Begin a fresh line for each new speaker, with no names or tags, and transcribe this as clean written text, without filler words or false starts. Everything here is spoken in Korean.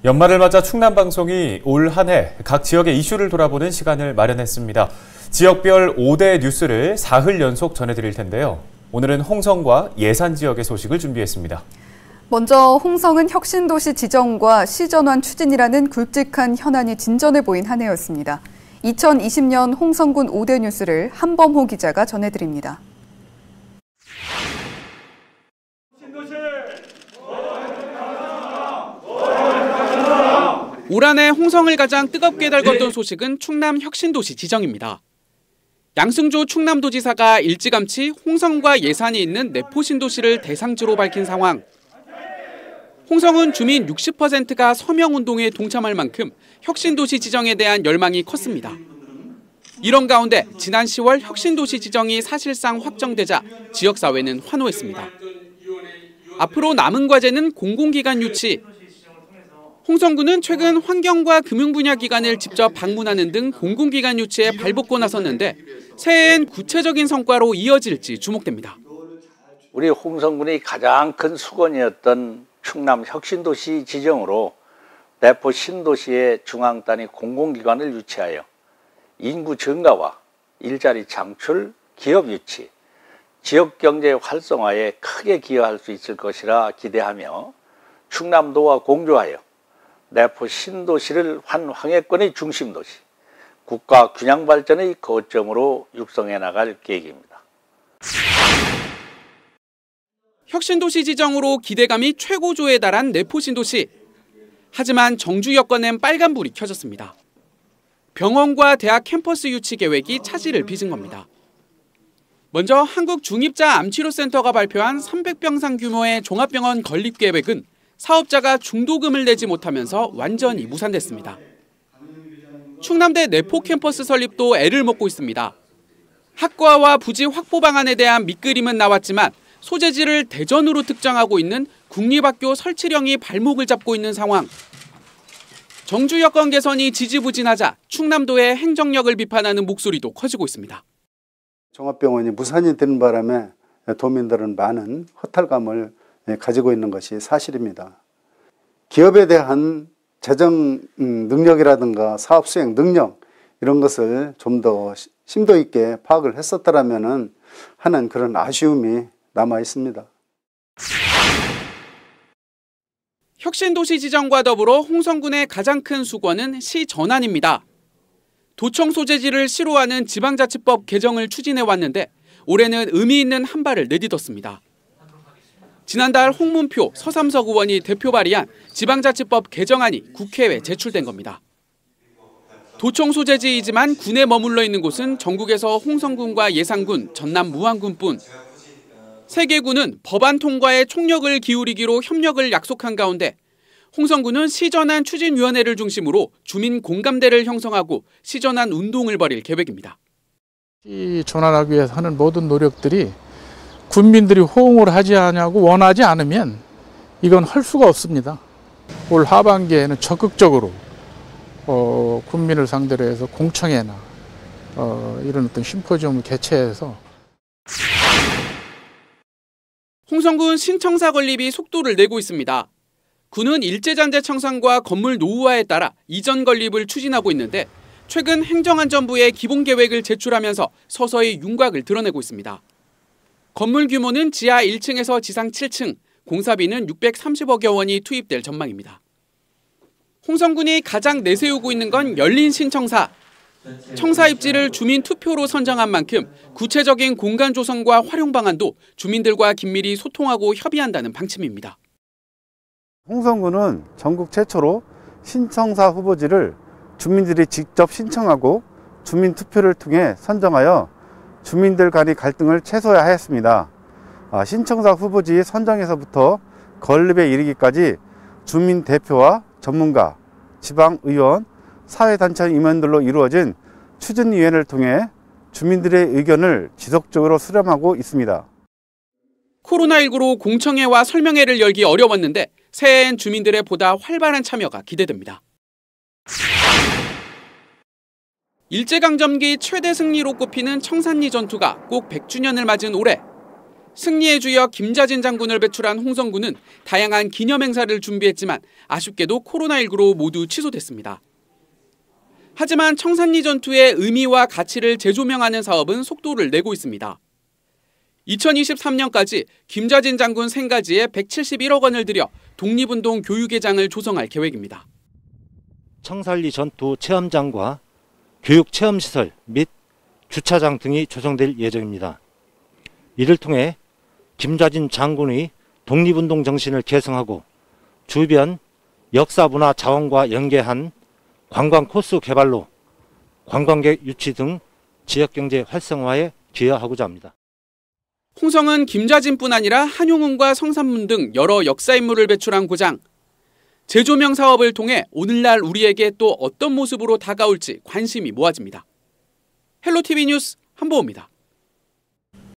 연말을 맞아 충남방송이 올 한 해 각 지역의 이슈를 돌아보는 시간을 마련했습니다. 지역별 5대 뉴스를 사흘 연속 전해드릴 텐데요. 오늘은 홍성과 예산 지역의 소식을 준비했습니다.
먼저 홍성은 혁신도시 지정과 시전환 추진이라는 굵직한 현안이 진전해 보인 한 해였습니다. 2020년 홍성군 5대 뉴스를 한범호 기자가 전해드립니다.
올 한 해 홍성을 가장 뜨겁게 달궜던 소식은 충남 혁신도시 지정입니다. 양승조 충남도지사가 일찌감치 홍성과 예산이 있는 내포신도시를 대상지로 밝힌 상황. 홍성은 주민 60%가 서명운동에 동참할 만큼 혁신도시 지정에 대한 열망이 컸습니다. 이런 가운데 지난 10월 혁신도시 지정이 사실상 확정되자 지역사회는 환호했습니다. 앞으로 남은 과제는 공공기관 유치. 홍성군은 최근 환경과 금융 분야 기관을 직접 방문하는 등 공공기관 유치에 발벗고 나섰는데 새해엔 구체적인 성과로 이어질지 주목됩니다.
우리 홍성군이 가장 큰 수건이었던 충남 혁신도시 지정으로 내포 신도시의 중앙 단위 공공기관을 유치하여 인구 증가와 일자리 창출, 기업 유치, 지역경제 활성화에 크게 기여할 수 있을 것이라 기대하며 충남도와 공조하여 내포 신도시를 환황해권의 중심도시, 국가 균형 발전의 거점으로 육성해 나갈 계획입니다.
혁신도시 지정으로 기대감이 최고조에 달한 내포 신도시. 하지만 정주 여건엔 빨간불이 켜졌습니다. 병원과 대학 캠퍼스 유치 계획이 차질을 빚은 겁니다. 먼저 한국중입자암치료센터가 발표한 300병상 규모의 종합병원 건립 계획은 사업자가 중도금을 내지 못하면서 완전히 무산됐습니다. 충남대 내포 캠퍼스 설립도 애를 먹고 있습니다. 학과와 부지 확보 방안에 대한 밑그림은 나왔지만 소재지를 대전으로 특정하고 있는 국립학교 설치령이 발목을 잡고 있는 상황. 정주 여건 개선이 지지부진하자 충남도의 행정력을 비판하는 목소리도 커지고 있습니다.
종합병원이 무산이 되는 바람에 도민들은 많은 허탈감을 가지고 있는 것이 사실입니다. 기업에 대한 재정 능력이라든가 사업 수행 능력 이런 것을 좀 더 심도 있게 파악을 했었더라면 하는 그런 아쉬움이 남아 있습니다.
혁신도시 지정과 더불어 홍성군의 가장 큰 수건은 시 전환입니다. 도청 소재지를 시로 하는 지방자치법 개정을 추진해 왔는데 올해는 의미 있는 한 발을 내딛었습니다. 지난달 홍문표, 서삼석 의원이 대표 발의한 지방자치법 개정안이 국회에 제출된 겁니다. 도청 소재지이지만 군에 머물러 있는 곳은 전국에서 홍성군과 예산군, 전남 무안군뿐. 세 개 군은 법안 통과에 총력을 기울이기로 협력을 약속한 가운데 홍성군은 시전환 추진위원회를 중심으로 주민 공감대를 형성하고 시전환 운동을 벌일 계획입니다.
시 전환하기 위해서 하는 모든 노력들이 군민들이 호응을 하지 않냐고 원하지 않으면 이건 할 수가 없습니다. 올 하반기에는 적극적으로 군민을 상대로 해서 공청회나 이런 어떤 심포지엄을 개최해서
홍성군 신청사 건립이 속도를 내고 있습니다. 군은 일제잔재 청산과 건물 노후화에 따라 이전 건립을 추진하고 있는데 최근 행정안전부에 기본계획을 제출하면서 서서히 윤곽을 드러내고 있습니다. 건물 규모는 지하 1층에서 지상 7층, 공사비는 630억여 원이 투입될 전망입니다. 홍성군이 가장 내세우고 있는 건 열린 신청사. 청사 입지를 주민 투표로 선정한 만큼 구체적인 공간 조성과 활용 방안도 주민들과 긴밀히 소통하고 협의한다는 방침입니다.
홍성군은 전국 최초로 신청사 후보지를 주민들이 직접 신청하고 주민 투표를 통해 선정하여 주민들 간의 갈등을 최소화하였습니다. 신청사 후보지 선정에서부터 건립에 이르기까지 주민 대표와 전문가, 지방의원, 사회단체 임원들로 이루어진 추진위원회를 통해 주민들의 의견을 지속적으로 수렴하고 있습니다.
코로나19로 공청회와 설명회를 열기 어려웠는데 새해엔 주민들의 보다 활발한 참여가 기대됩니다. 일제강점기 최대 승리로 꼽히는 청산리 전투가 꼭 100주년을 맞은 올해 승리의 주역 김자진 장군을 배출한 홍성군은 다양한 기념 행사를 준비했지만 아쉽게도 코로나19로 모두 취소됐습니다. 하지만 청산리 전투의 의미와 가치를 재조명하는 사업은 속도를 내고 있습니다. 2023년까지 김자진 장군 생가지에 171억 원을 들여 독립운동 교육회장을 조성할 계획입니다.
청산리 전투 체험장과 교육 체험시설 및 주차장 등이 조성될 예정입니다. 이를 통해 김자진 장군의 독립운동 정신을 계승하고 주변 역사문화 자원과 연계한 관광 코스 개발로 관광객 유치 등 지역경제 활성화에 기여하고자 합니다.
홍성은 김자진뿐 아니라 한용운과 성산문 등 여러 역사 인물을 배출한 고장. 재조명 사업을 통해 오늘날 우리에게 또 어떤 모습으로 다가올지 관심이 모아집니다. 헬로티비 뉴스 한보호입니다.